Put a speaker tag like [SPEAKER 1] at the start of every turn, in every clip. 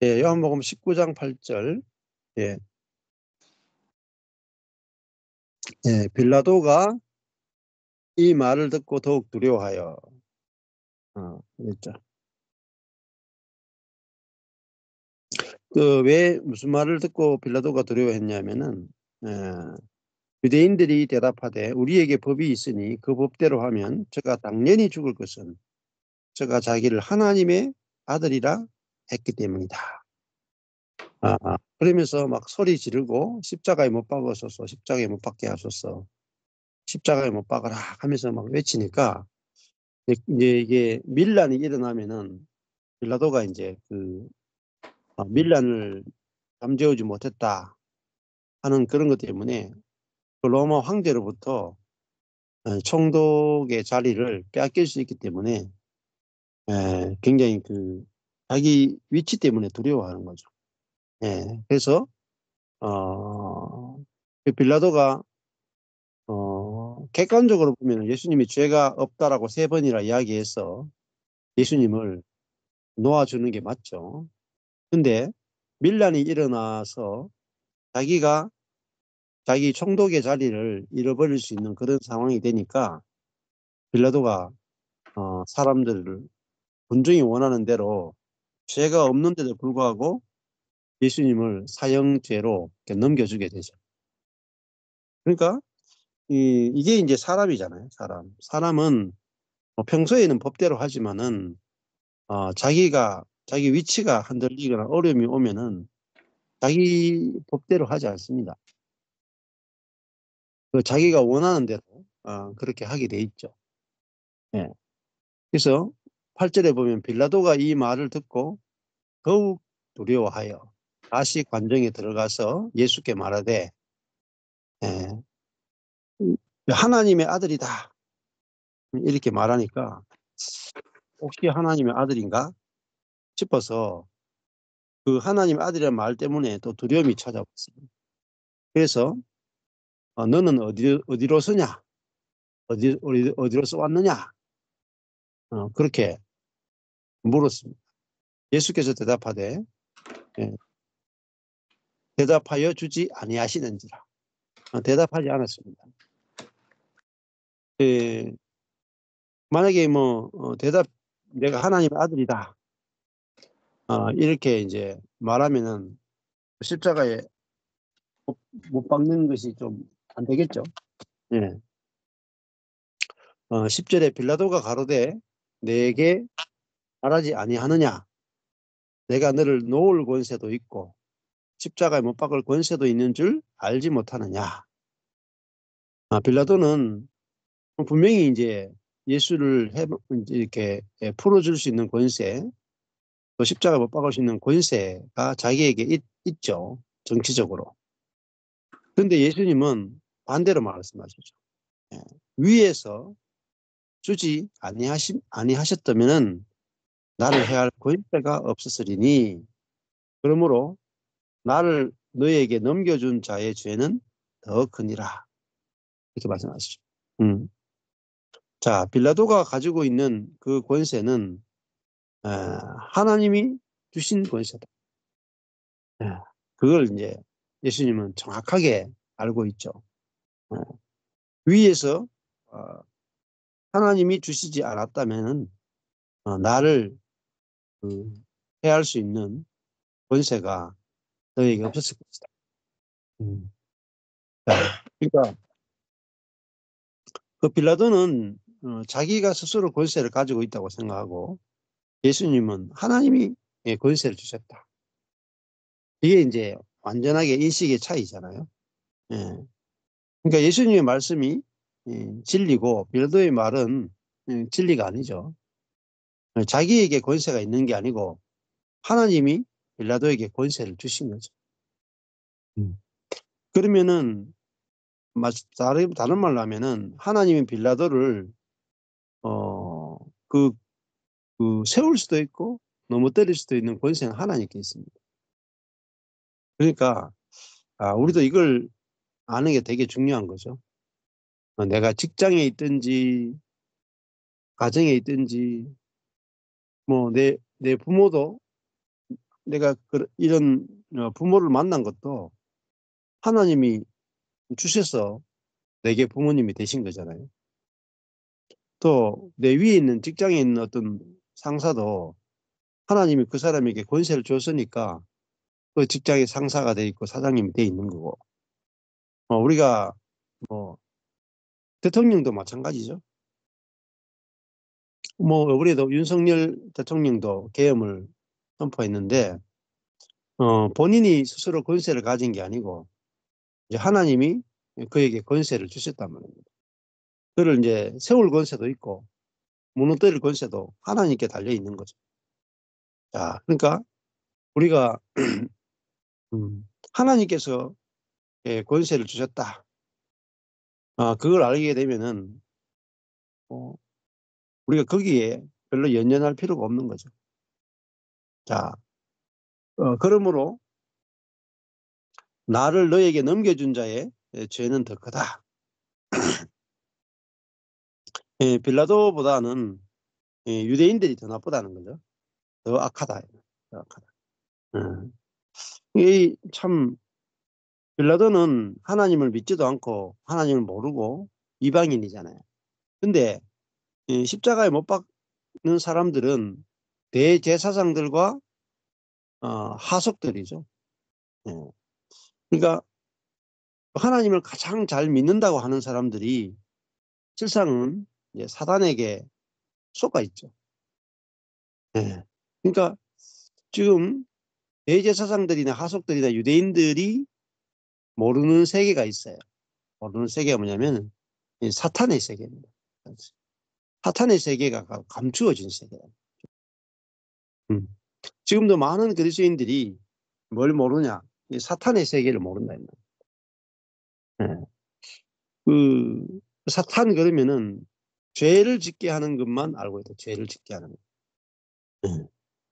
[SPEAKER 1] 예, 요한복음 19장 8절. 예, 예, 빌라도가 이 말을 듣고 더욱 두려워하여. 그랬죠. 왜 무슨 말을 듣고 빌라도가 두려워했냐면은, 예, 유대인들이 대답하되 우리에게 법이 있으니 그 법대로 하면 저가 당연히 죽을 것은 저가 자기를 하나님의 아들이라 했기 때문이다. 그러면서 막 소리 지르고 십자가에 못 박으소서, 십자가에 못 박게 하소서, 십자가에 못 박아라 하면서 막 외치니까 이제 이게 밀란이 일어나면은 빌라도가 이제 밀란을 잠재우지 못했다 하는 그런 것 때문에 그 로마 황제로부터 총독의 자리를 빼앗길 수 있기 때문에 굉장히 자기 위치 때문에 두려워하는 거죠. 그래서 그 빌라도가 객관적으로 보면 예수님이 죄가 없다라고 3번이나 이야기해서 예수님을 놓아주는 게 맞죠. 근데 밀란이 일어나서 자기가 자기 총독의 자리를 잃어버릴 수 있는 그런 상황이 되니까 빌라도가 사람들을 군중이 원하는 대로 죄가 없는데도 불구하고 예수님을 사형죄로 이렇게 넘겨주게 되죠. 그러니까 이게 이제 사람이잖아요. 사람은 뭐 평소에는 법대로 하지만은 자기 위치가 흔들리거나 어려움이 오면은 자기 법대로 하지 않습니다. 자기가 원하는 대로 그렇게 하게 돼 있죠. 예. 그래서 8절에 보면 빌라도가 이 말을 듣고 더욱 두려워하여 다시 관정에 들어가서 예수께 말하되 예, 하나님의 아들이다 이렇게 말하니까 혹시 하나님의 아들인가 싶어서 그 하나님의 아들이라는 말 때문에 또 두려움이 찾아왔어요. 그래서 너는 어디로 서냐? 어디로서 왔느냐? 그렇게 물었습니다. 예수께서 대답하되 예, 대답하여 주지 아니하시는지라. 대답하지 않았습니다. 예, 만약에 내가 하나님의 아들이다 이렇게 이제 말하면은 십자가에 못 박는 것이 좀 안 되겠죠. 예. 10절에 빌라도가 가로되 내게 말하지 아니하느냐? 내가 너를 놓을 권세도 있고 십자가에 못 박을 권세도 있는 줄 알지 못하느냐? 빌라도는 분명히 이제 예수를 이제 이렇게 풀어줄 수 있는 권세, 또 십자가에 못 박을 수 있는 권세가 자기에게 있죠. 정치적으로. 그런데 예수님은 반대로 말씀하시죠. 예. 위에서 주지 아니하셨다면은 나를 해할 권세가 없었으리니 그러므로 나를 너에게 넘겨준 자의 죄는 더 크니라. 이렇게 말씀하시죠. 음. 자, 빌라도가 가지고 있는 그 권세는 에, 하나님이 주신 권세다. 에, 그걸 이제 예수님은 정확하게 알고 있죠. 에, 위에서 어, 하나님이 주시지 않았다면 나를 그, 해할 수 있는 권세가 너에게 없었을 것이다. 음. 자, 그러니까 그 빌라도는 자기가 스스로 권세를 가지고 있다고 생각하고 예수님은 하나님이 권세를 주셨다. 이게 이제 완전하게 인식의 차이잖아요. 예. 그러니까 예수님의 말씀이 진리고 빌라도의 말은 진리가 아니죠. 자기에게 권세가 있는 게 아니고 하나님이 빌라도에게 권세를 주신 거죠. 그러면은 다른 말로 하면은 하나님이 빌라도를 어, 그, 세울 수도 있고 넘어뜨릴 수도 있는 권세는 하나님께 있습니다. 그러니까 우리도 이걸 아는 게 되게 중요한 거죠. 내가 직장에 있든지 가정에 있든지 뭐 내 부모도 내가 이런 부모를 만난 것도 하나님이 주셔서 내게 부모님이 되신 거잖아요. 또 내 위에 있는 직장에 있는 어떤 상사도 하나님이 그 사람에게 권세를 줬으니까 그 직장의 상사가 돼 있고 사장님이 돼 있는 거고, 우리가 뭐 대통령도 마찬가지죠. 뭐 우리도 윤석열 대통령도 계엄을 선포했는데 본인이 스스로 권세를 가진 게 아니고 이제 하나님이 그에게 권세를 주셨단 말입니다. 그를 이제 세울 권세도 있고 무너뜨릴 권세도 하나님께 달려 있는 거죠. 자, 그러니까 우리가 하나님께서 권세를 주셨다. 그걸 알게 되면은 우리가 거기에 별로 연연할 필요가 없는 거죠. 자, 그러므로 나를 너에게 넘겨준 자의 죄는 더 크다. 빌라도보다는 유대인들이 더 나쁘다는 거죠. 더 악하다. 더 악하다. 참 빌라도는 하나님을 믿지도 않고 하나님을 모르고 이방인이잖아요. 근데 십자가에 못 박는 사람들은 대제사장들과 하속들이죠. 그러니까 하나님을 가장 잘 믿는다고 하는 사람들이 실상은 이제 사단에게 속아 있죠. 그러니까 지금 대제사장들이나 하속들이나 유대인들이 모르는 세계가 있어요. 모르는 세계가 뭐냐면 사탄의 세계입니다. 사탄의 세계가 감추어진 세계다. 지금도 많은 그리스도인들이 뭘 모르냐? 사탄의 세계를 모른다. 네. 그 사탄 그러면은 죄를 짓게 하는 것만 알고 있다. 죄를 짓게 하는 것.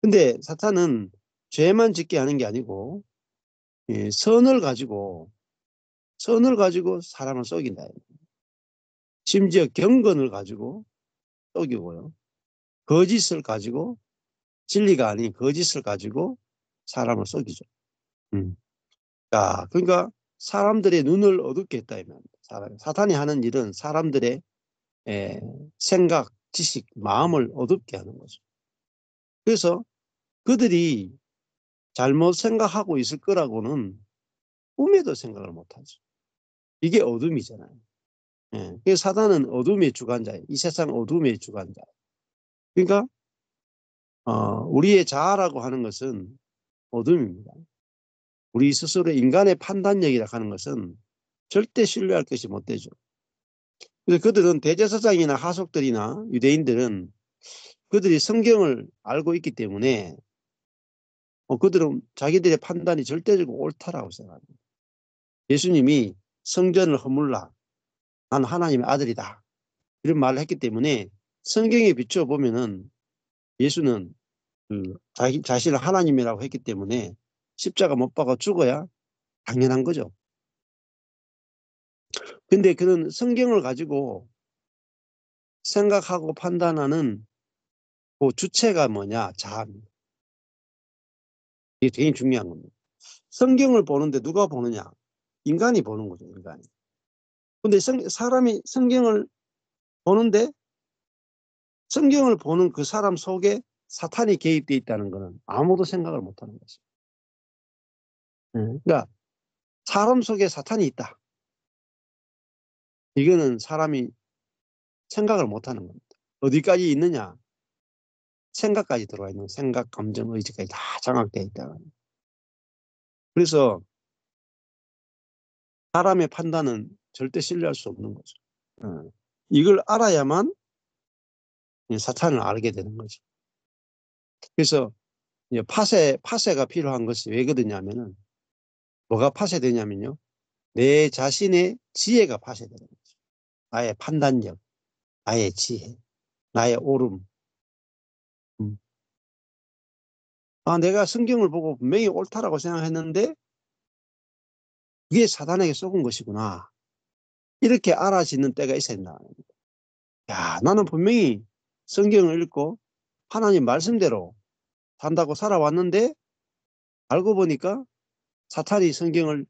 [SPEAKER 1] 근데 사탄은 죄만 짓게 하는 게 아니고 선을 가지고 사람을 속인다. 심지어 경건을 가지고 속이고요. 거짓을 가지고 진리가 아닌 거짓을 가지고 사람을 속이죠. 자, 그러니까 사람들의 눈을 어둡게 했다. 사탄이 하는 일은 사람들의 생각, 지식, 마음을 어둡게 하는 거죠. 그래서 그들이 잘못 생각하고 있을 거라고는 꿈에도 생각을 못하죠. 이게 어둠이잖아요. 그래서 사단은 어둠의 주관자예요. 이 세상 어둠의 주관자. 그러니까 우리의 자아라고 하는 것은 어둠입니다. 우리 스스로의 인간의 판단력이라고 하는 것은 절대 신뢰할 것이 못 되죠. 그래서 그들은 대제사장이나 하속들이나 유대인들은 그들이 성경을 알고 있기 때문에 그들은 자기들의 판단이 절대적으로 옳다라고 생각합니다. 예수님이 성전을 허물라. 난 하나님의 아들이다. 이런 말을 했기 때문에 성경에 비추어 보면은 예수는 자기 자신을 하나님이라고 했기 때문에 십자가 못 박아 죽어야 당연한 거죠. 근데 그런 성경을 가지고 생각하고 판단하는 그 주체가 뭐냐? 자아입니다. 이게 되게 중요한 겁니다. 성경을 보는데 누가 보느냐? 인간이 보는 거죠, 인간이. 근데 사람이 성경을 보는데 성경을 보는 그 사람 속에 사탄이 개입되어 있다는 것은 아무도 생각을 못하는 거죠. 그러니까 사람 속에 사탄이 있다. 이거는 사람이 생각을 못하는 겁니다. 어디까지 있느냐? 생각까지 들어와 있는 생각, 감정, 의지까지 다 장악되어 있다. 그래서 사람의 판단은 절대 신뢰할 수 없는 거죠. 이걸 알아야만 사탄을 알게 되는 거죠. 그래서 파쇄가 필요한 것이 왜 그러냐면은 뭐가 파쇄되냐면요. 내 자신의 지혜가 파쇄되는 거죠. 나의 판단력, 나의 지혜, 나의 옳음. 내가 성경을 보고 분명히 옳다라고 생각했는데 그게 사단에게 속은 것이구나. 이렇게 알아지는 때가 있어야 된다. 야, 나는 분명히 성경을 읽고 하나님 말씀대로 산다고 살아왔는데 알고 보니까 사탄이 성경을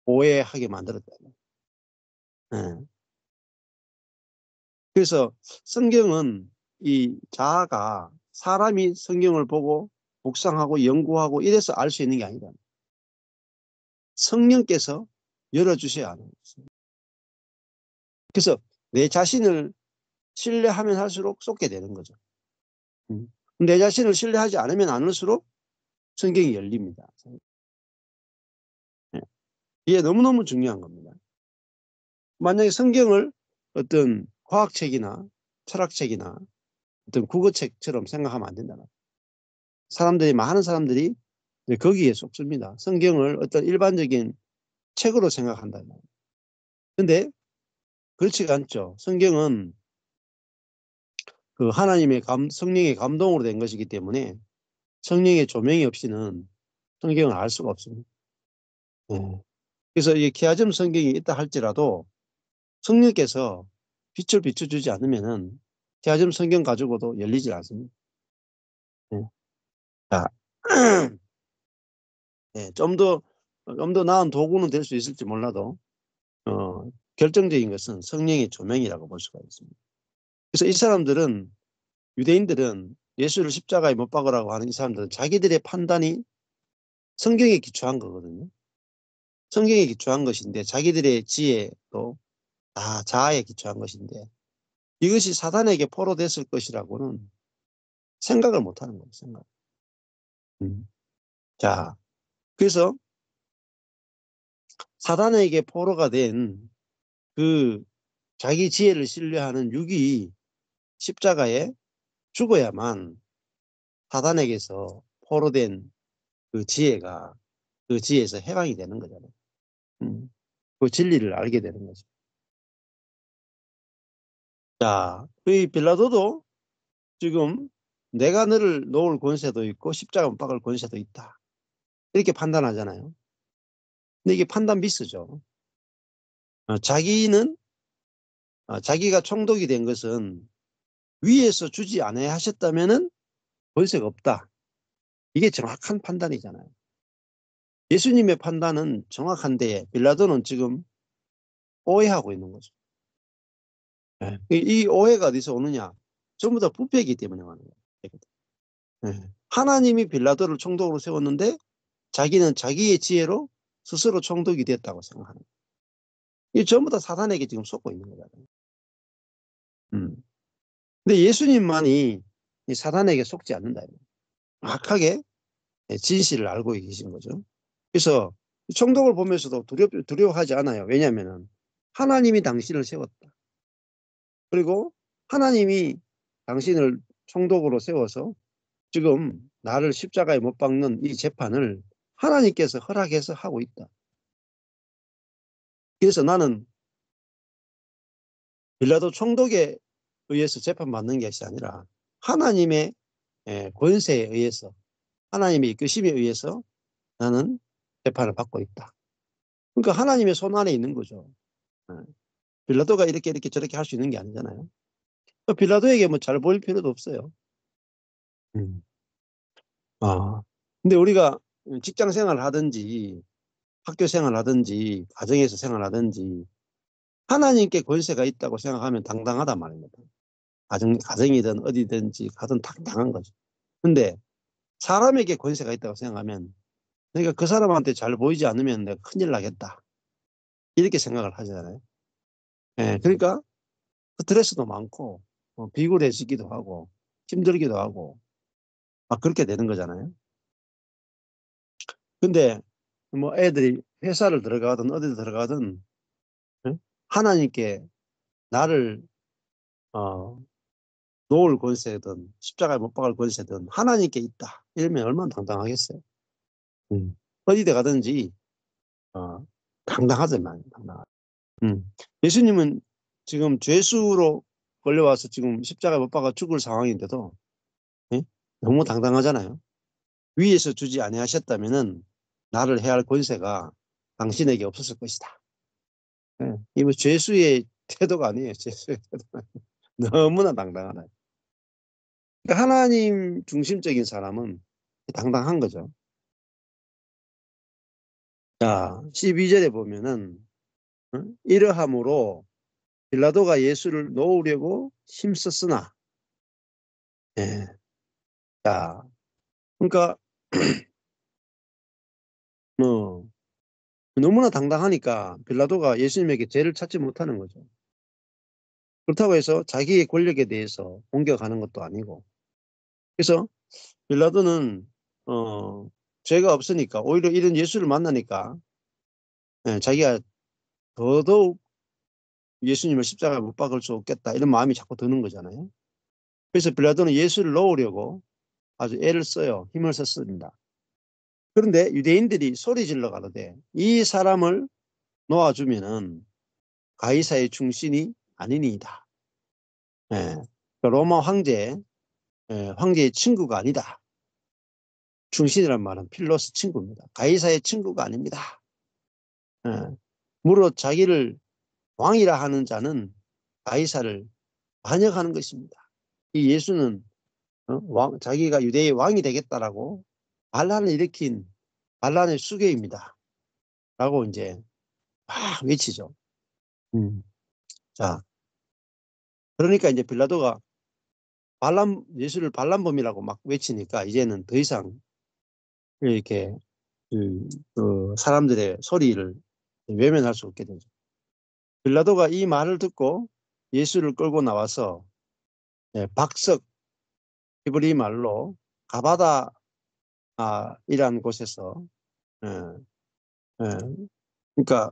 [SPEAKER 1] 오해하게 만들었다. 예. 그래서 성경은 이 자아가 사람이 성경을 보고 묵상하고 연구하고 이래서 알 수 있는 게 아니다. 성령께서 열어주셔야 하는 거죠. 그래서 내 자신을 신뢰하면 할수록 쏟게 되는 거죠. 내 자신을 신뢰하지 않으면 않을수록 성경이 열립니다. 예. 이게 너무너무 중요한 겁니다. 만약에 성경을 어떤 과학책이나 철학책이나 어떤 국어책처럼 생각하면 안 된다. 많은 사람들이 거기에 속습니다. 성경을 어떤 일반적인 책으로 생각한다. 근데 그렇지가 않죠. 성경은 그 하나님의 성령의 감동으로 된 것이기 때문에 성령의 조명이 없이는 성경을 알 수가 없습니다. 그래서 이 케아점 성경이 있다 할지라도 성령께서 빛을 비춰주지 않으면은 케아점 성경 가지고도 열리지 않습니다. 자, 좀 더 나은 도구는 될 수 있을지 몰라도 결정적인 것은 성령의 조명이라고 볼 수가 있습니다. 그래서 이 사람들은 유대인들은 예수를 십자가에 못 박으라고 하는 이 사람들은 자기들의 판단이 성경에 기초한 거거든요. 성경에 기초한 것인데 자기들의 지혜도 다 자아에 기초한 것인데 이것이 사단에게 포로됐을 것이라고는 생각을 못하는 거예요. 생각. 자, 그래서 사단에게 포로가 된 그 자기 지혜를 신뢰하는 육이 십자가에 죽어야만 사단에게서 포로된 그 지혜가 그 지혜에서 해방이 되는 거잖아요. 그 진리를 알게 되는 거죠. 자, 이 빌라도도 지금 내가 너를 놓을 권세도 있고 십자가 못 박을 권세도 있다. 이렇게 판단하잖아요. 근데 이게 판단 미스죠. 자기가 총독이 된 것은 위에서 주지 않아야 하셨다면은 권세가 없다. 이게 정확한 판단이잖아요. 예수님의 판단은 정확한데 빌라도는 지금 오해하고 있는 거죠. 이 오해가 어디서 오느냐? 전부 다 부패이기 때문에 오는 거예요. 하나님이 빌라도를 총독으로 세웠는데 자기는 자기의 지혜로 스스로 총독이 됐다고 생각하는 거예요. 이 전부 다 사단에게 지금 속고 있는 거잖아요. 근데 예수님만이 이 사단에게 속지 않는다. 정확하게 진실을 알고 계신 거죠. 그래서 총독을 보면서도 두려워하지 않아요. 왜냐하면 하나님이 당신을 세웠다. 그리고 하나님이 당신을 총독으로 세워서 지금 나를 십자가에 못 박는 이 재판을 하나님께서 허락해서 하고 있다. 그래서 나는 빌라도 총독에 의해서 재판받는 것이 아니라 하나님의 권세에 의해서 하나님의 이끄심에 의해서 나는 재판을 받고 있다. 그러니까 하나님의 손 안에 있는 거죠. 빌라도가 이렇게 저렇게 할 수 있는 게 아니잖아요. 빌라도에게 뭐 잘 보일 필요도 없어요. 근데 우리가 직장 생활을 하든지 학교 생활을 하든지 가정에서 생활하든지 하나님께 권세가 있다고 생각하면 당당하단 말입니다. 가정이든 어디든지 가든 당당한 거죠. 근데 사람에게 권세가 있다고 생각하면 내가 그 사람한테 잘 보이지 않으면 내가 큰일 나겠다. 이렇게 생각을 하잖아요. 그러니까 스트레스도 많고 비굴해지기도 하고 힘들기도 하고 막 그렇게 되는 거잖아요. 근데 뭐 애들이 회사를 들어가든 어디 들어가든 하나님께 나를 놓을 권세든 십자가에 못 박을 권세든 하나님께 있다. 이러면 얼마나 당당하겠어요. 어디에 가든지 당당하지만 당당하죠. 예수님은 지금 죄수로 걸려와서 지금 십자가에 못 박아 죽을 상황인데도 너무 당당하잖아요. 위에서 주지 아니하셨다면은 나를 해할 권세가 당신에게 없었을 것이다. 이거 죄수의 태도가 아니에요. 죄수의 태도가 너무나 당당하다. 그러니까 하나님 중심적인 사람은 당당한 거죠. 자, 12절에 보면은 이러함으로 빌라도가 예수를 놓으려고 힘썼으나 예. 자, 그러니까 뭐 너무나 당당하니까 빌라도가 예수님에게 죄를 찾지 못하는 거죠. 그렇다고 해서 자기의 권력에 대해서 공격하는 것도 아니고. 그래서 빌라도는 죄가 없으니까 오히려 이런 예수를 만나니까 예, 자기가 더더욱 예수님을 십자가에 못 박을 수 없겠다 이런 마음이 자꾸 드는 거잖아요. 그래서 빌라도는 예수를 놓으려고 아주 애를 써요. 힘을 썼습니다. 그런데 유대인들이 소리 질러 가로되 이 사람을 놓아주면은 가이사의 충신이 아니니이다. 예, 로마 황제의 친구가 아니다. 충신이란 말은 필로스 친구입니다. 가이사의 친구가 아닙니다. 예, 무릇 자기를 왕이라 하는 자는 가이사를 반역하는 것입니다. 이 예수는 자기가 유대의 왕이 되겠다라고 반란을 일으킨 반란의 수괴입니다. 라고 이제 막 외치죠. 자, 그러니까 이제 빌라도가 예수를 반란범이라고 막 외치니까 이제는 더 이상 이렇게 그 사람들의 소리를 외면할 수 없게 되죠. 빌라도가 이 말을 듣고 예수를 끌고 나와서 박석, 히브리 말로 가바다 이란 곳에서 예, 예, 그러니까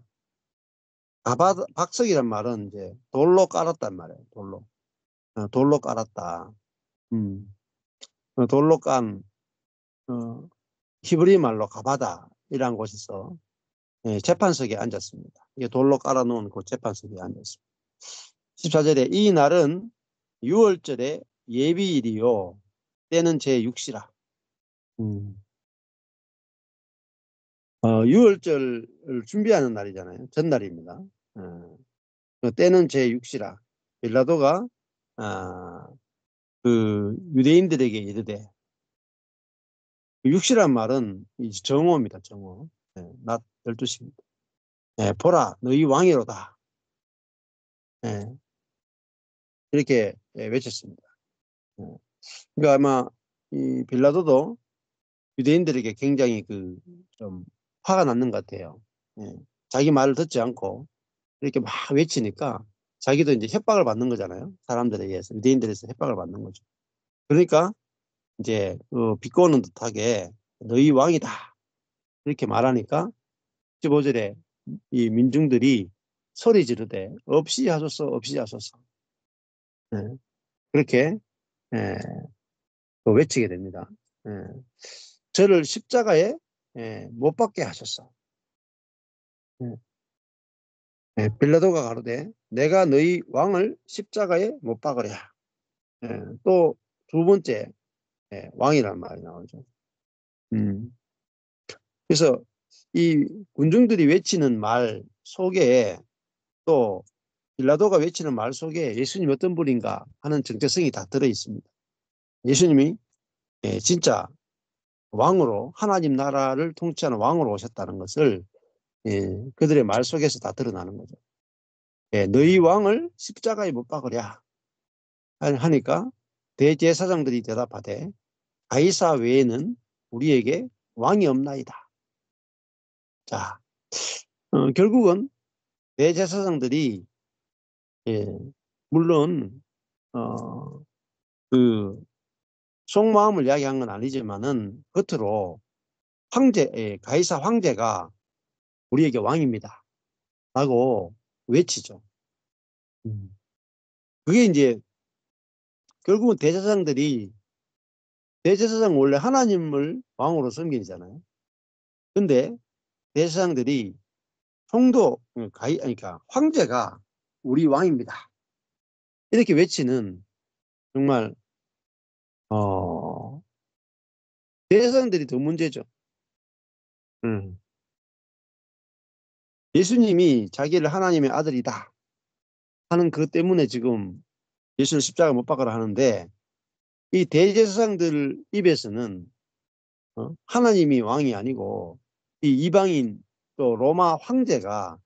[SPEAKER 1] 박석이란 말은 이제 돌로 깔았단 말이에요. 돌로 깔았다. 돌로 깐 히브리 말로 가바다이란 곳에서 재판석에 앉았습니다. 이게 돌로 깔아놓은 그 재판석에 앉았습니다. 14절에 이 날은 6월절의 예비일이요 때는 제6시라. 6월절을 준비하는 날이잖아요. 전날입니다. 때는 제6시라. 빌라도가 그 유대인들에게 이르되, 육시란 말은 정오입니다. 정오. 낮 12시입니다. 보라 너희 왕이로다. 이렇게 외쳤습니다. 그러니까 아마 이 빌라도도 유대인들에게 굉장히 좀 화가 났는 것 같아요. 자기 말을 듣지 않고 이렇게 막 외치니까 자기도 이제 협박을 받는 거잖아요. 사람들에 의해서, 유대인들에서 협박을 받는 거죠. 그러니까 이제 비꼬는 듯하게 너희 왕이다 이렇게 말하니까 15절에 이 민중들이 소리 지르되 없이 하소서 없이 하소서 그렇게 외치게 됩니다. 저를 십자가에 못 박게 하소서. 빌라도가 가로되 내가 너희 왕을 십자가에 못 박으랴. 또 두 번째 왕이라는 말이 나오죠. 그래서 이 군중들이 외치는 말 속에 또 빌라도가 외치는 말 속에 예수님이 어떤 분인가 하는 정체성이 다 들어 있습니다. 예수님이 진짜 왕으로 하나님 나라를 통치하는 왕으로 오셨다는 것을 그들의 말 속에서 다 드러나는 거죠. 너희 왕을 십자가에 못 박으랴 하니까 대제사장들이 대답하되 가이사 외에는 우리에게 왕이 없나이다. 자, 결국은 대제사장들이 물론 그 속마음을 이야기한 건 아니지만은 겉으로 가이사 황제가 우리에게 왕입니다. 라고 외치죠. 그게 이제 결국은 대제사장 원래 하나님을 왕으로 섬기잖아요. 근데 대제사장들이 그러니까 황제가 우리 왕입니다. 이렇게 외치는 정말 대제사장들이 더 문제죠. 예수님이 자기를 하나님의 아들이다 하는 그 때문에 지금 예수를 십자가에 못 박으라 하는데 이 대제사장들 입에서는 하나님이 왕이 아니고 이 이방인 또 로마 황제가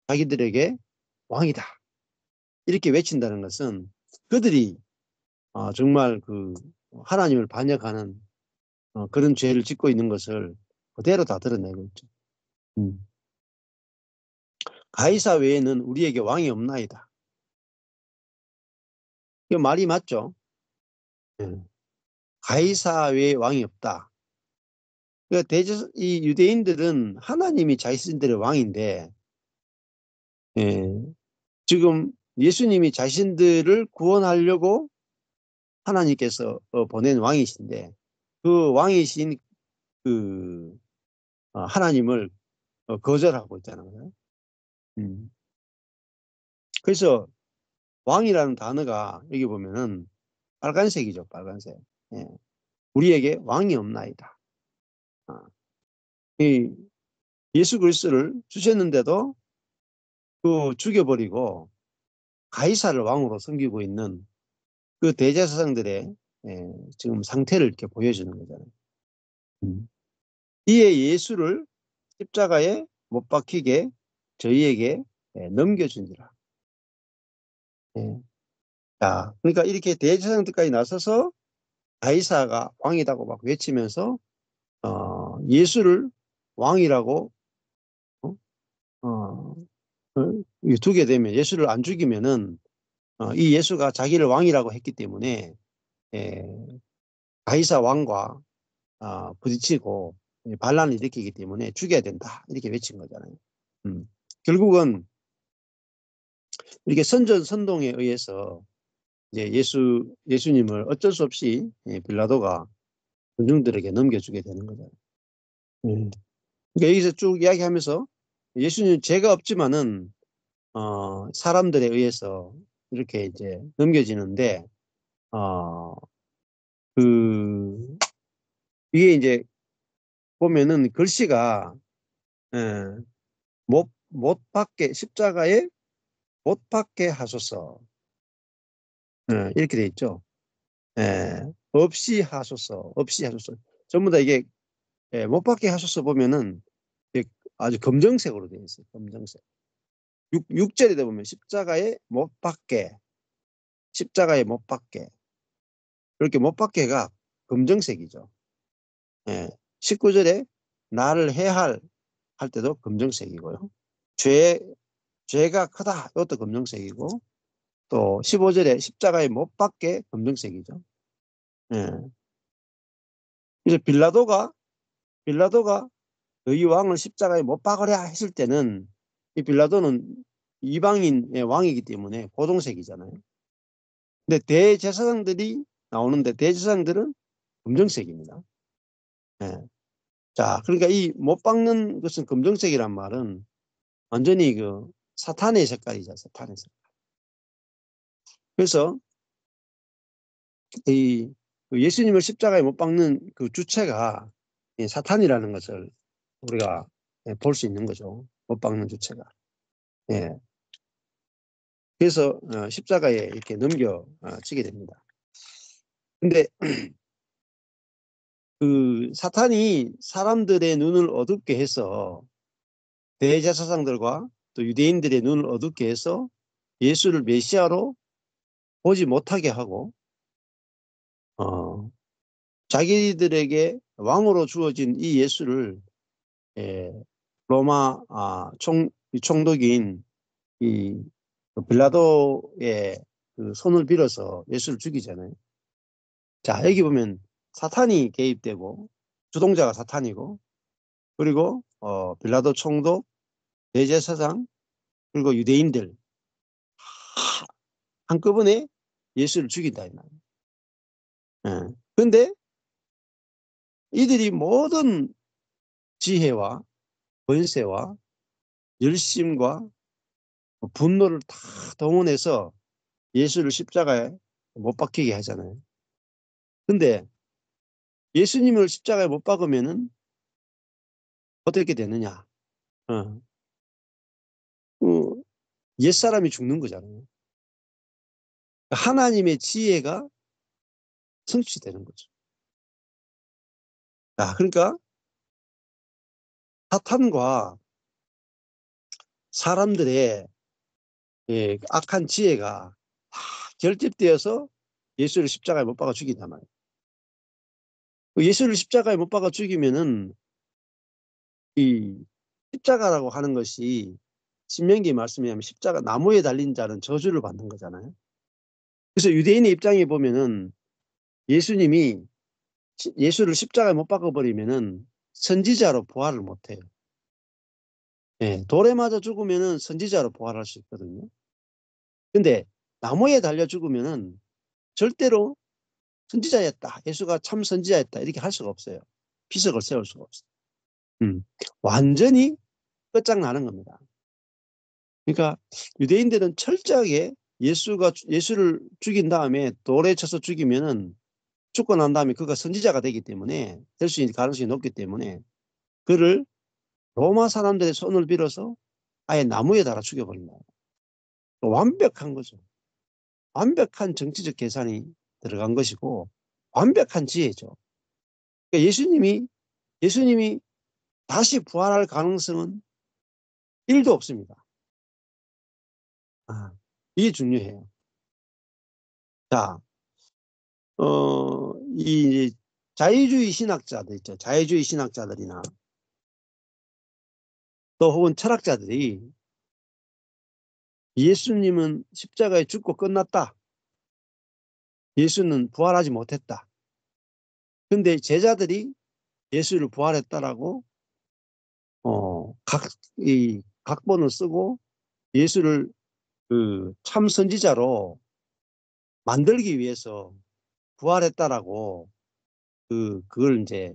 [SPEAKER 1] 자기들에게 왕이다 이렇게 외친다는 것은 그들이 정말 그 하나님을 반역하는 그런 죄를 짓고 있는 것을 그대로 다 드러내고 있죠. 가이사 외에는 우리에게 왕이 없나이다. 이 말이 맞죠? 예. 가이사 외에 왕이 없다. 그러니까 이 유대인들은 하나님이 자신들의 왕인데, 예, 지금 예수님이 자신들을 구원하려고 하나님께서 보낸 왕이신데, 그 왕이신 그 하나님을 거절하고 있다는 거예요. 그래서 왕이라는 단어가 여기 보면은 빨간색이죠, 빨간색. 예. 우리에게 왕이 없나이다. 이 예수 그리스도를 주셨는데도 그 죽여버리고 가이사를 왕으로 섬기고 있는 그 대제사장들의 지금 상태를 이렇게 보여주는 거잖아요. 이에 예수를 십자가에 못 박히게 저희에게 넘겨준지라. 자, 그러니까 이렇게 대제사장들까지 나서서 가이사가 왕이라고 막 외치면서 예수를 왕이라고 어? 어, 두게 되면 예수를 안 죽이면은 이 예수가 자기를 왕이라고 했기 때문에 예, 가이사 왕과 부딪히고 반란을 일으키기 때문에 죽여야 된다 이렇게 외친 거잖아요. 결국은 이렇게 선전선동에 의해서 이제 예수님을 어쩔 수 없이 빌라도가 군중들에게 넘겨주게 되는 거잖아요. 그러니까 여기서 쭉 이야기하면서 예수님 죄가 없지만은 사람들에 의해서 이렇게 이제 넘겨지는데 어, 그 이게 이제 보면은 글씨가 예, 못 박게 십자가에 못 박게 하소서 이렇게 돼 있죠. 예, 없이 하소서 없이 하소서 전부 다 이게 못 박게 하소서 보면은 아주 검정색으로 되어 있어요. 검정색. 6절에 보면 십자가에 못 박게 십자가에 못 박게 그렇게 못 박게가 검정색이죠. 예. 19절에 나를 해할 할 때도 검정색이고요. 죄가 크다 이것도 검정색이고 또 15절에 십자가에 못 박게 검정색이죠. 예. 그래서 빌라도가 너희 왕을 십자가에 못 박으랴 했을 때는 이 빌라도는 이방인의 왕이기 때문에 고동색이잖아요. 근데 대제사장들이 나오는데 대제사장들은 검정색입니다. 예. 자, 그러니까 이 못 박는 것은 검정색이란 말은 완전히 그 사탄의 색깔이죠, 사탄의 색깔. 그래서 이 예수님을 십자가에 못 박는 그 주체가 사탄이라는 것을 우리가 볼 수 있는 거죠. 못 박는 주체가. 예. 그래서 십자가에 이렇게 넘겨지게 됩니다. 근데 그 사탄이 사람들의 눈을 어둡게 해서 대제사장들과 또 유대인들의 눈을 어둡게 해서 예수를 메시아로 보지 못하게 하고 자기들에게 왕으로 주어진 이 예수를 로마 총독인 이 빌라도의 그 손을 빌어서 예수를 죽이잖아요. 자, 여기 보면 사탄이 개입되고 주동자가 사탄이고 그리고 빌라도 총독, 대제사장 그리고 유대인들 한꺼번에 예수를 죽인다 이 말이에요. 그런데 이들이 모든 지혜와 권세와 열심과 분노를 다 동원해서 예수를 십자가에 못 박히게 하잖아요. 근데 예수님을 십자가에 못 박으면은 어떻게 되느냐? 옛사람이 죽는 거잖아요. 하나님의 지혜가 성취되는 거죠. 그러니까 사탄과 사람들의 악한 지혜가 다 결집되어서 예수를 십자가에 못 박아 죽인단 말이에요. 예수를 십자가에 못 박아 죽이면은 이 십자가라고 하는 것이 신명기 말씀에 하면 십자가 나무에 달린 자는 저주를 받는 거잖아요. 그래서 유대인의 입장에 보면은 예수님이 예수를 십자가에 못 박아버리면은 선지자로 부활을 못해요. 예, 돌에 맞아 죽으면은 선지자로 부활할 수 있거든요. 근데 나무에 달려 죽으면은 절대로 선지자였다, 예수가 참 선지자였다 이렇게 할 수가 없어요. 비석을 세울 수가 없어요. 완전히 끝장나는 겁니다. 그러니까 유대인들은 철저하게 예수를 죽인 다음에 돌에 쳐서 죽이면은 죽고 난 다음에 그가 선지자가 되기 때문에 될 수 있는 가능성이 높기 때문에 그를 로마 사람들의 손을 빌어서 아예 나무에 달아 죽여버린다. 완벽한 거죠. 완벽한 정치적 계산이 들어간 것이고 완벽한 지혜죠. 그러니까 예수님이 다시 부활할 가능성은 1도 없습니다. 이게 중요해요. 자, 이 자유주의 신학자들 있죠. 자유주의 신학자들이나 또 혹은 철학자들이 예수님은 십자가에 죽고 끝났다. 예수는 부활하지 못했다. 근데 제자들이 예수를 부활했다라고 각본을 쓰고 예수를 그 참 선지자로 만들기 위해서 부활했다라고 그걸 이제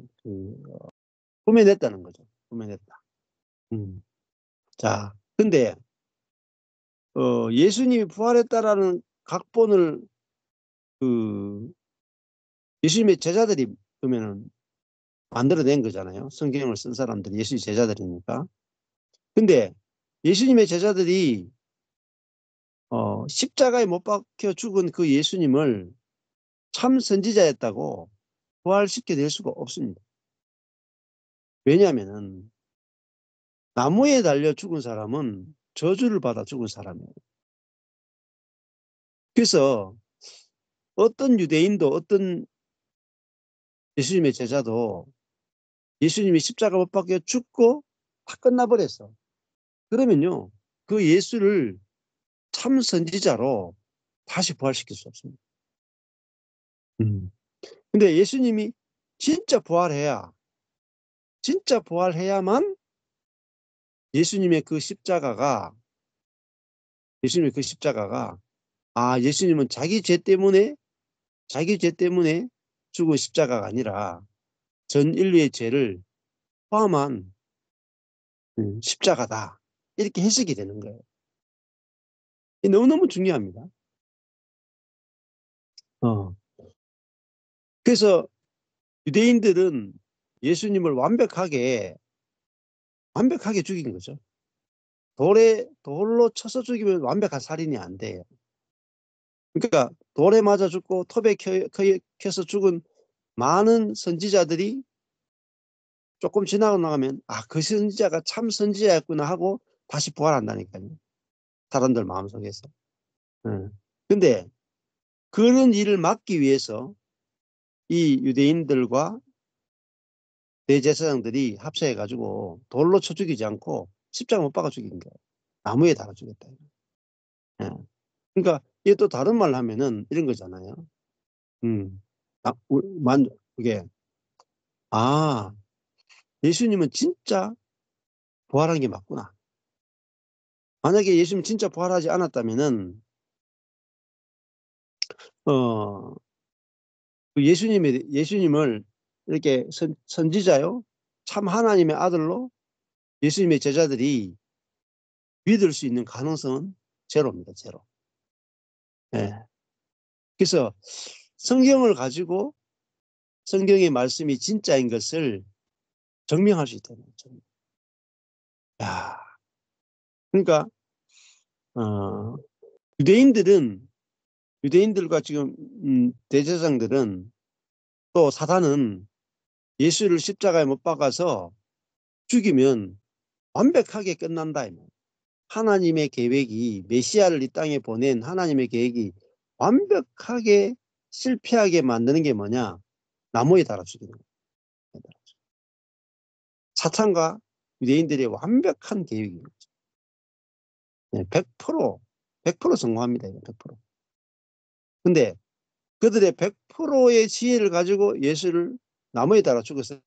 [SPEAKER 1] 꾸며냈다는 거죠. 꾸며냈다. 자, 근데 예수님이 부활했다라는 각본을 예수님의 제자들이 그러면은 만들어낸 거잖아요. 성경을 쓴 사람들이 예수의 제자들이니까. 근데 예수님의 제자들이 십자가에 못 박혀 죽은 그 예수님을 참 선지자였다고 부활시켜낼 수가 없습니다. 왜냐하면은 나무에 달려 죽은 사람은 저주를 받아 죽은 사람이에요. 그래서 어떤 유대인도 어떤 예수님의 제자도 예수님이 십자가 못 박혀 죽고 다 끝나버렸어. 그러면요, 그 예수를 참 선지자로 다시 부활시킬 수 없습니다. 근데 예수님이 진짜 부활해야만 예수님의 그 십자가가 예수님은 자기 죄 때문에 죽은 십자가가 아니라 전 인류의 죄를 포함한 십자가다. 이렇게 해석이 되는 거예요. 너무너무 중요합니다. 그래서 유대인들은 예수님을 완벽하게 죽인 거죠. 돌로 쳐서 죽이면 완벽한 살인이 안 돼요. 그러니까 돌에 맞아 죽고 톱에 켜서 죽은 많은 선지자들이 조금 지나고 나가면 그 선지자가 참 선지자였구나 하고 다시 부활한다니까요. 사람들 마음속에서. 근데 그런 일을 막기 위해서 이 유대인들과 대제사장들이 합세해가지고 돌로 쳐 죽이지 않고 십자가 못 박아 죽인 거예요. 나무에 달아 죽였다. 예. 그러니까 이게 또 다른 말로 하면은 이런 거잖아요. 그게 예수님은 진짜 부활한 게 맞구나. 만약에 예수님이 진짜 부활하지 않았다면은 예수님을 이렇게 선지자요, 참 하나님의 아들로 예수님의 제자들이 믿을 수 있는 가능성은 제로입니다. 제로. 예. 그래서 성경을 가지고 성경의 말씀이 진짜인 것을 증명할 수 있다는 거죠. 그러니까 유대인들과 지금 대제사장들은 또 사단은 예수를 십자가에 못 박아서 죽이면 완벽하게 끝난다. 하나님의 계획이, 메시아를 이 땅에 보낸 하나님의 계획이 완벽하게 실패하게 만드는 게 뭐냐? 나무에 달아 죽이는 거예요. 사탄과 유대인들의 완벽한 계획이에요. 100% 성공합니다. 100%. 근데 그들의 100%의 지혜를 가지고 예수를 나무에 달아 죽였어요.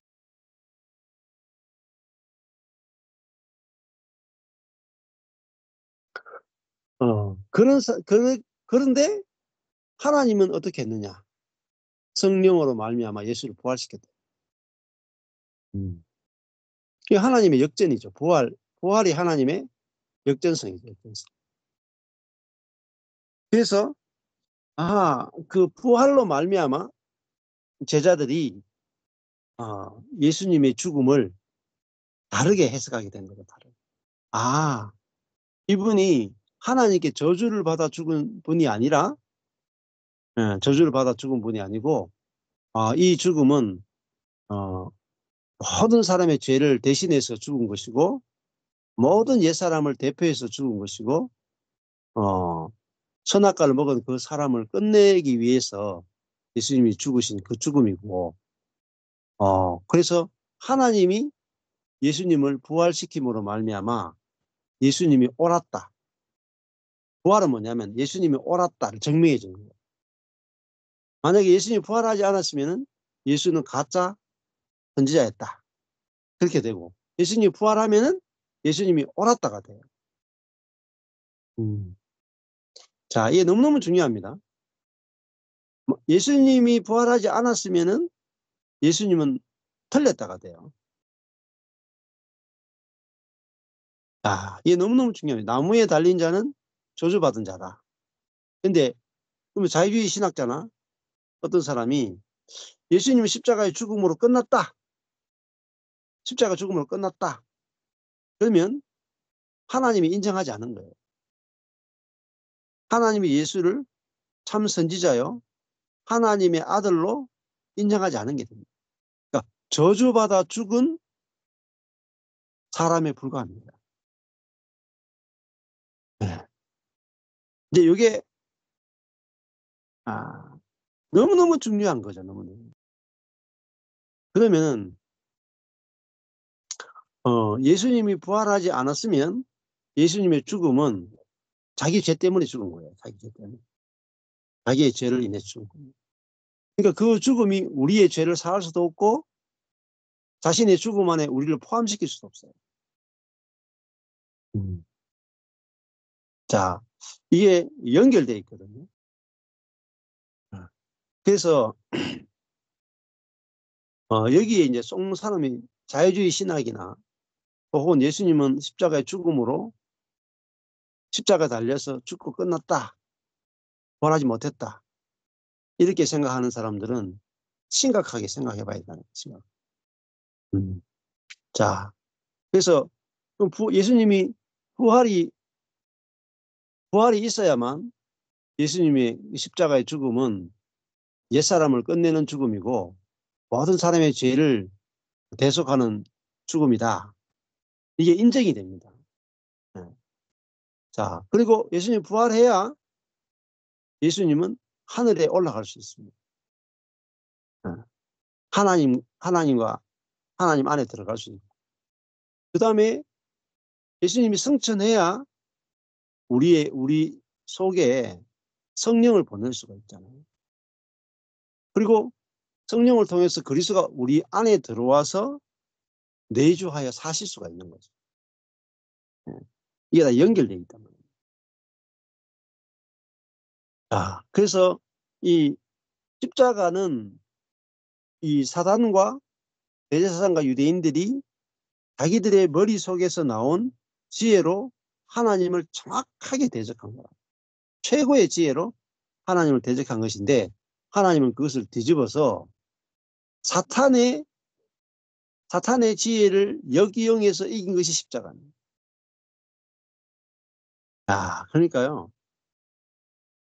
[SPEAKER 1] 그런데 하나님은 어떻게 했느냐? 성령으로 말미암아 예수를 부활시켰다. 이게 하나님의 역전이죠. 부활이 하나님의 역전성이죠. 역전성. 그래서 그 부활로 말미암아 제자들이 예수님의 죽음을 다르게 해석하게 된 거죠. 다르게. 이분이 하나님께 저주를 받아 죽은 분이 아니라, 저주를 받아 죽은 분이 아니고, 이 죽음은 모든 사람의 죄를 대신해서 죽은 것이고, 모든 옛사람을 대표해서 죽은 것이고, 선악과를 먹은 그 사람을 끝내기 위해서 예수님이 죽으신 그 죽음이고, 그래서 하나님이 예수님을 부활시킴으로 말미암아 예수님이 옳았다. 부활은 뭐냐면 예수님이 옳았다를 증명해 주는 거예요. 만약에 예수님이 부활하지 않았으면 예수는 가짜 선지자였다. 그렇게 되고, 예수님이 부활하면은 예수님이 옳았다가 돼요. 자, 이게 너무너무 중요합니다. 예수님이 부활하지 않았으면은 예수님은 틀렸다가 돼요. 이게 너무너무 중요합니다. 나무에 달린 자는 저주받은 자다. 근데 그러면 자유주의 신학자나 어떤 사람이 예수님은 십자가의 죽음으로 끝났다. 십자가 죽음으로 끝났다. 그러면 하나님이 인정하지 않은 거예요. 하나님이 예수를 참 선지자요, 하나님의 아들로 인정하지 않은 게 됩니다. 그러니까 저주받아 죽은 사람에 불과합니다. 네. 이제 이게 너무너무 중요한 거죠. 너무너무. 그러면 예수님이 부활하지 않았으면 예수님의 죽음은 자기 죄 때문에 죽은 거예요. 자기 죄 때문에. 자기의 죄를 인해 죽은 거예요. 그러니까 그 죽음이 우리의 죄를 사할 수도 없고 자신의 죽음 안에 우리를 포함시킬 수도 없어요. 자, 이게 연결되어 있거든요. 그래서 여기에 이제 송 사람이 자유주의 신학이나 혹은 예수님은 십자가의 죽음으로 십자가 달려서 죽고 끝났다. 부활하지 못했다. 이렇게 생각하는 사람들은 심각하게 생각해 봐야 된다는 거죠. 자, 그래서 예수님이 부활이 있어야만 예수님의 십자가의 죽음은 옛사람을 끝내는 죽음이고 모든 사람의 죄를 대속하는 죽음이다. 이게 인정이 됩니다. 네. 자, 그리고 예수님 부활해야 예수님은 하늘에 올라갈 수 있습니다. 네. 하나님과 하나님 안에 들어갈 수 있고, 그 다음에 예수님이 승천해야 우리 속에 성령을 보낼 수가 있잖아요. 그리고 성령을 통해서 그리스도가 우리 안에 들어와서 내주하여 사실 수가 있는 거죠. 네. 이게 다 연결되어 있단 말이에요. 그래서 이 십자가는 이 사단과 대제사장과 유대인들이 자기들의 머릿속에서 나온 지혜로 하나님을 정확하게 대적한 거야. 최고의 지혜로 하나님을 대적한 것인데 하나님은 그것을 뒤집어서 사탄의 지혜를 역이용해서 이긴 것이 십자가입니다. 그러니까요.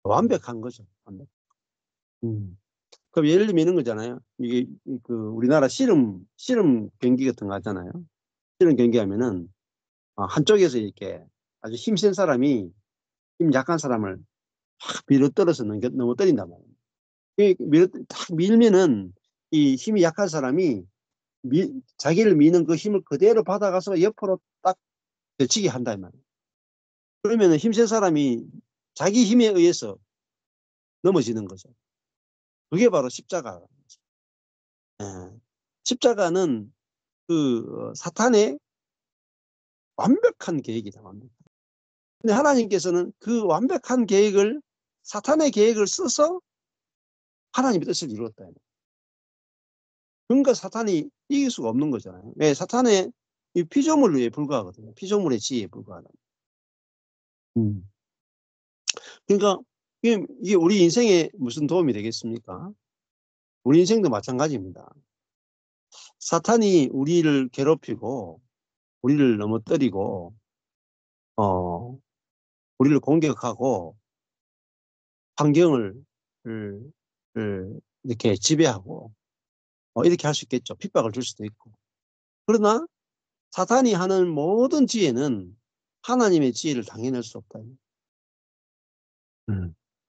[SPEAKER 1] 완벽한 거죠. 완벽. 그럼 예를 들면 이런 거잖아요. 이게 우리나라 씨름 경기 같은 거 하잖아요. 씨름 경기 하면은 한쪽에서 이렇게 아주 힘센 사람이 힘 약한 사람을 확 밀어떨어서 넘어뜨린단 말이에요. 딱 밀면은 이 힘이 약한 사람이 자기를 미는 그 힘을 그대로 받아가서 옆으로 딱 되치게 한다 이 말이에요. 그러면은 힘센 사람이 자기 힘에 의해서 넘어지는 거죠. 그게 바로 십자가. 예. 십자가는 그 사탄의 완벽한 계획이다. 완벽한. 근데 하나님께서는 그 완벽한 계획을 사탄의 계획을 써서 하나님의 뜻을 이루었다. 그러니까 사탄이 이길 수가 없는 거잖아요. 왜? 사탄의 이 피조물에 불과하거든요. 피조물의 지혜에 불과하다. 그러니까 이게 우리 인생에 무슨 도움이 되겠습니까? 우리 인생도 마찬가지입니다. 사탄이 우리를 괴롭히고 우리를 넘어뜨리고 우리를 공격하고 환경을 이렇게 지배하고 이렇게 할 수 있겠죠. 핍박을 줄 수도 있고. 그러나 사탄이 하는 모든 지혜는 하나님의 지혜를 당해낼 수 없다.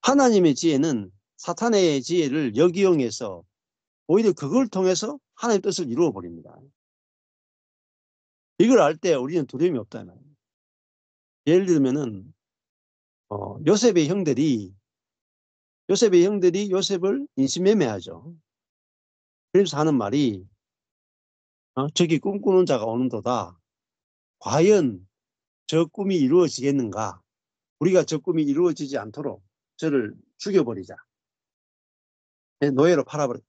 [SPEAKER 1] 하나님의 지혜는 사탄의 지혜를 역이용해서 오히려 그걸 통해서 하나님의 뜻을 이루어 버립니다. 이걸 알 때 우리는 두려움이 없다. 예를 들면은 요셉의 형들이 요셉을 인신매매하죠. 그래서 하는 말이 저기 꿈꾸는 자가 오는도다. 과연 저 꿈이 이루어지겠는가? 우리가 저 꿈이 이루어지지 않도록 저를 죽여버리자. 노예로 팔아버렸다.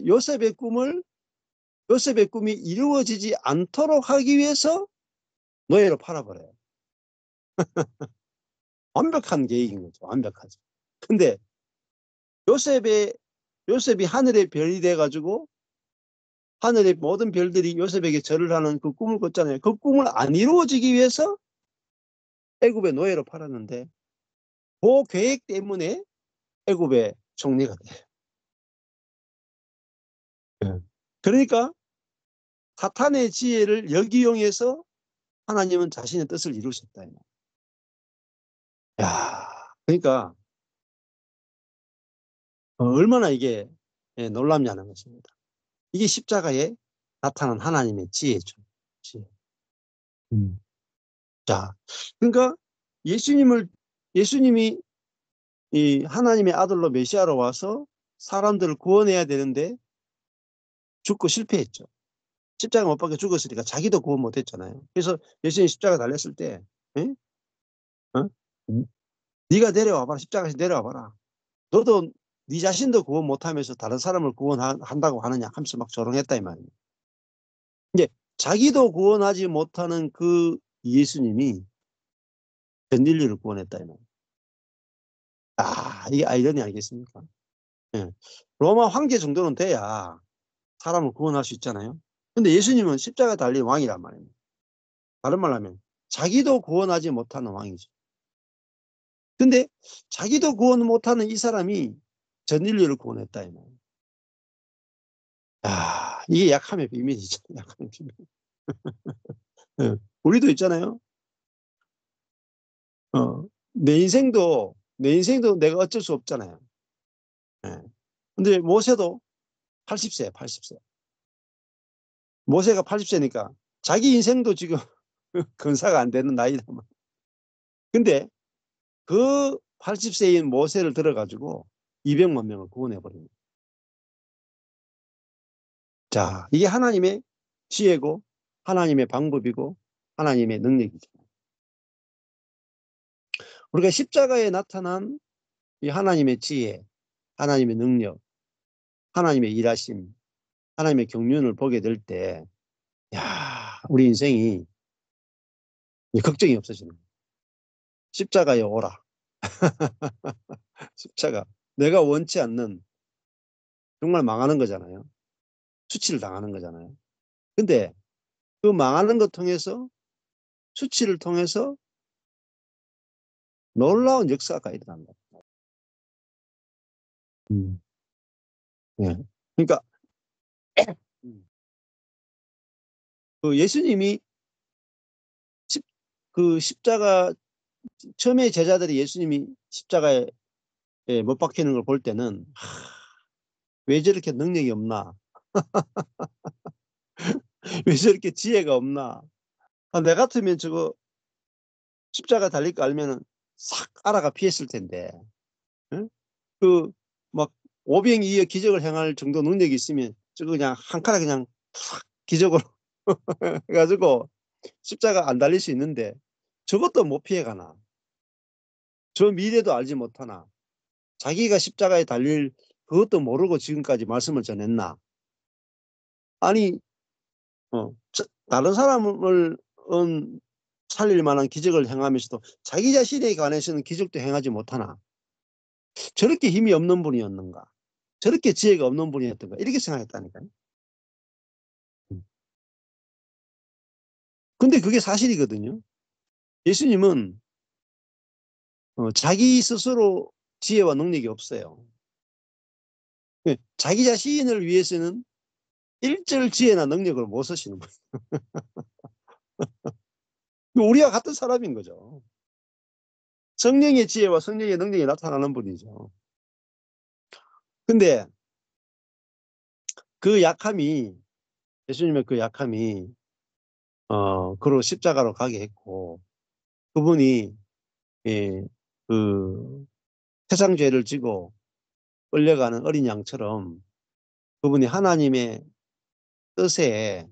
[SPEAKER 1] 요셉의 꿈이 이루어지지 않도록 하기 위해서 노예로 팔아버려요. 완벽한 계획인 거죠. 완벽하죠. 근데 요셉이 하늘의 별이 돼가지고 하늘의 모든 별들이 요셉에게 절을 하는 그 꿈을 꿨잖아요. 그 꿈을 안 이루어지기 위해서 애굽의 노예로 팔았는데 그 계획 때문에 애굽의 총리가 돼요. 그러니까 사탄의 지혜를 역이용해서 하나님은 자신의 뜻을 이루셨다. 야, 그러니까 얼마나 이게 놀랍냐는 것입니다. 이게 십자가에 나타난 하나님의 지혜죠. 지혜. 자, 그러니까 예수님이 이 하나님의 아들로 메시아로 와서 사람들을 구원해야 되는데 죽고 실패했죠. 십자가 못 박혀 죽었으니까 자기도 구원 못했잖아요. 그래서 예수님이 십자가 달렸을 때, 에? 어? 네가 내려와봐라. 십자가에서 내려와봐라. 너도 네 자신도 구원 못하면서 다른 사람을 구원한다고 하느냐 하면서 막 조롱했다 이 말이에요. 이제 자기도 구원하지 못하는 그 예수님이 전 인류를 구원했다 이 말이에요. 이게 아이러니 아니겠습니까? 예. 로마 황제 정도는 돼야 사람을 구원할 수 있잖아요. 근데 예수님은 십자가 달린 왕이란 말이에요. 다른 말로 하면 자기도 구원하지 못하는 왕이죠. 근데 자기도 구원 못하는 이 사람이 전 인류를 구원했다 이 말이에요. 이게 약함의 비밀이죠. 약함의 비밀. 예. 우리도 있잖아요. 내 인생도 내가 어쩔 수 없잖아요. 예. 근데 모세도 80세야, 80세. 모세가 80세니까 자기 인생도 지금 근사가 안 되는 나이다. 근데 그 80세인 모세를 들어가지고 200만 명을 구원해버립니다. 자, 이게 하나님의 지혜고 하나님의 방법이고 하나님의 능력이죠. 우리가 십자가에 나타난 이 하나님의 지혜, 하나님의 능력, 하나님의 일하심, 하나님의 경륜을 보게 될 때, 우리 인생이 걱정이 없어지는 거예요. 십자가에 오라. 십자가. 내가 원치 않는 정말 망하는 거잖아요. 수치를 당하는 거잖아요. 근데 그 망하는 것 통해서 수치를 통해서 놀라운 역사가 일어난다. 네. 그러니까 그 예수님이 그 십자가 처음에 제자들이 예수님이 십자가에 못 박히는 걸 볼 때는 왜 저렇게 능력이 없나? 왜 저렇게 지혜가 없나? 내 같으면 저거 십자가 달릴 거 알면은 싹 알아가 피했을 텐데. 응? 그 막 오병이어 기적을 행할 정도 능력이 있으면 저거 그냥 한 칼에 그냥 탁 기적으로 해가지고 십자가 안 달릴 수 있는데 저것도 못 피해가나? 저 미래도 알지 못하나? 자기가 십자가에 달릴 그것도 모르고 지금까지 말씀을 전했나? 아니, 다른 사람을 살릴 만한 기적을 행하면서도 자기 자신에 관해서는 기적도 행하지 못하나? 저렇게 힘이 없는 분이었는가? 저렇게 지혜가 없는 분이었던가? 이렇게 생각했다니까요. 근데 그게 사실이거든요. 예수님은 자기 스스로 지혜와 능력이 없어요. 자기 자신을 위해서는 일절 지혜나 능력을 못 쓰시는 거예요. 우리와 같은 사람인 거죠. 성령의 지혜와 성령의 능력이 나타나는 분이죠. 근데 그 약함이, 예수님의 그 약함이, 그로 십자가로 가게 했고, 그분이, 예, 그, 세상 죄를 지고 끌려가는 어린 양처럼 그분이 하나님의 뜻에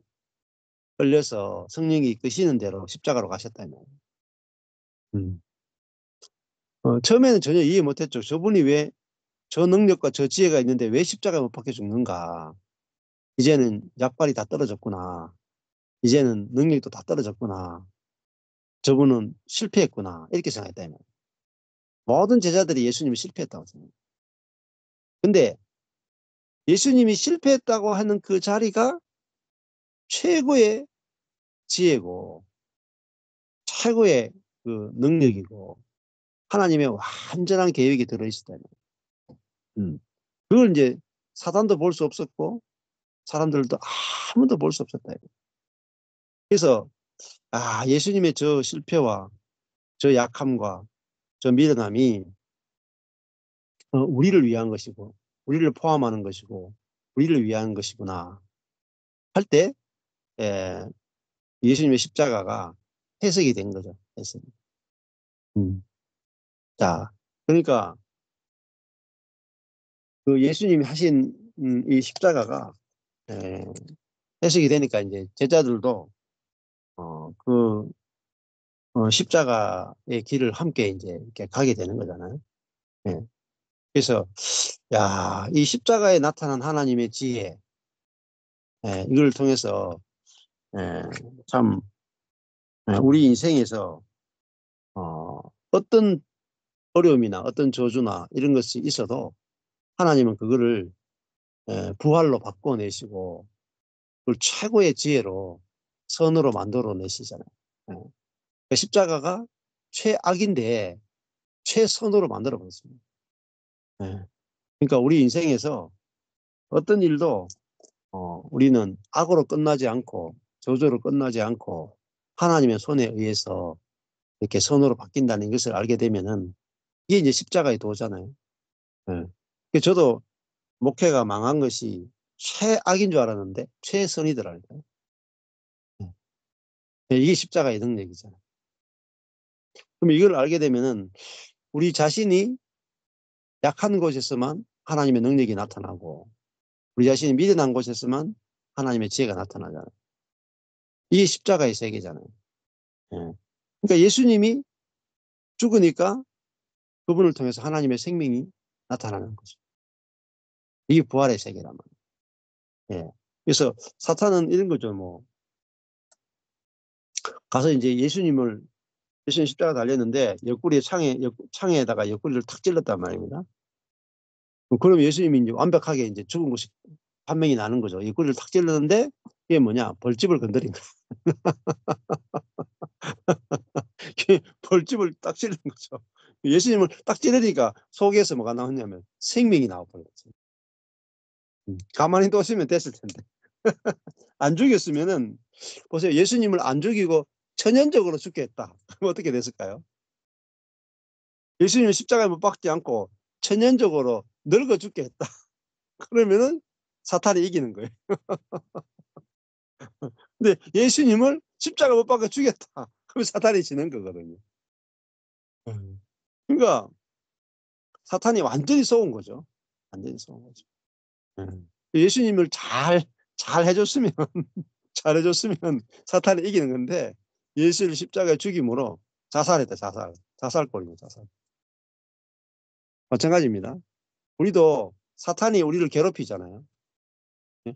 [SPEAKER 1] 끌려서 성령이 이끄시는 대로 십자가로 가셨다는. 처음에는 전혀 이해 못했죠. 저분이 왜 저 능력과 저 지혜가 있는데 왜 십자가에 못 박혀 죽는가. 이제는 약발이 다 떨어졌구나. 이제는 능력도 다 떨어졌구나. 저분은 실패했구나. 이렇게 생각했다면. 모든 제자들이 예수님이 실패했다고 생각해요. 근데 예수님이 실패했다고 하는 그 자리가 최고의 지혜고 최고의 그 능력이고 하나님의 완전한 계획이 들어있었다는. 그걸 이제 사단도 볼 수 없었고 사람들도 아무도 볼 수 없었다. 그래서 예수님의 저 실패와 저 약함과 저 미련함이 우리를 위한 것이고 우리를 포함하는 것이고 우리를 위한 것이구나 할 때 예수님의 십자가가 해석이 된 거죠. 해석이. 자, 그러니까 그 예수님이 하신 이 십자가가 에, 해석이 되니까 이제 제자들도 그 십자가의 길을 함께 이제 이렇게 가게 되는 거잖아요. 예. 그래서 이 십자가에 나타난 하나님의 지혜, 이걸 통해서 예, 참 우리 인생에서 어떤 어려움이나 어떤 저주나 이런 것이 있어도 하나님은 그거를 부활로 바꿔내시고 그걸 최고의 지혜로 선으로 만들어 내시잖아요. 예. 그 십자가가 최악인데 최선으로 만들어 버렸습니다. 예. 그러니까 우리 인생에서 어떤 일도 우리는 악으로 끝나지 않고 저주로 끝나지 않고 하나님의 손에 의해서 이렇게 선으로 바뀐다는 것을 알게 되면은 이게 이제 십자가의 도잖아요. 예. 저도 목회가 망한 것이 최악인 줄 알았는데 최선이더라고요. 예. 이게 십자가의 능력이잖아요. 그럼 이걸 알게 되면은 우리 자신이 약한 곳에서만 하나님의 능력이 나타나고 우리 자신이 미련한 곳에서만 하나님의 지혜가 나타나잖아요. 이게 십자가의 세계잖아요. 예. 그러니까 예수님이 죽으니까 그분을 통해서 하나님의 생명이 나타나는 거죠. 이게 부활의 세계란 말이에요. 예. 그래서 사탄은 이런 거죠. 뭐 가서 이제 예수님 십자가 달렸는데 옆구리에 창에다가 옆구리를 탁 찔렀단 말입니다. 그럼 예수님이 이제 완벽하게 이제 죽은 것이 판명이 나는 거죠. 옆구리를 탁 찔렀는데 이게 뭐냐? 벌집을 건드린 거예요. 벌집을 딱 찌르는 거죠. 예수님을 딱 찌르니까 속에서 뭐가 나왔냐면 생명이 나와버렸어요. 가만히 뒀으면 됐을 텐데. 안 죽였으면은, 보세요. 예수님을 안 죽이고 천연적으로 죽게 했다. 그럼 어떻게 됐을까요? 예수님은 십자가에 못 박지 않고 천연적으로 늙어 죽게 했다. 그러면은 사탄이 이기는 거예요. 근데 예수님을 십자가 못 박아 죽였다. 그럼 사탄이 지는 거거든요. 그러니까 사탄이 완전히 속은 거죠. 완전히 속은 거죠. 예수님을 잘 해줬으면, 잘 해줬으면 사탄이 이기는 건데, 예수를 십자가에 죽임으로 자살했다, 자살. 자살골이고, 자살. 마찬가지입니다. 우리도 사탄이 우리를 괴롭히잖아요.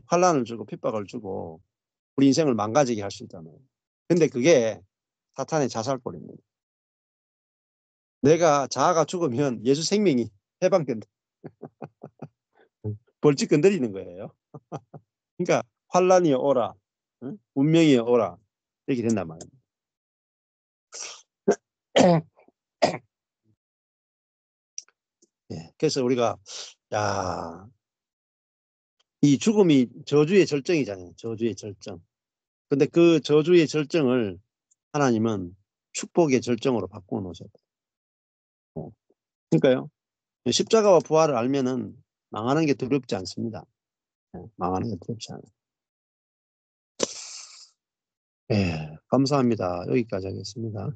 [SPEAKER 1] 환난을 주고 핍박을 주고 우리 인생을 망가지게 할 수 있잖아요. 근데 그게 사탄의 자살골입니다. 내가 자아가 죽으면 예수 생명이 해방된다. 벌칙 건드리는 거예요. 그러니까 환난이 오라, 운명이 오라 이렇게 된단 말이에요. 예, 그래서 우리가 이 죽음이 저주의 절정이잖아요. 저주의 절정. 근데 그 저주의 절정을 하나님은 축복의 절정으로 바꾸어 놓으셨다. 그러니까요. 십자가와 부활을 알면은 망하는 게 두렵지 않습니다. 망하는 게 두렵지 않아요. 예, 감사합니다. 여기까지 하겠습니다.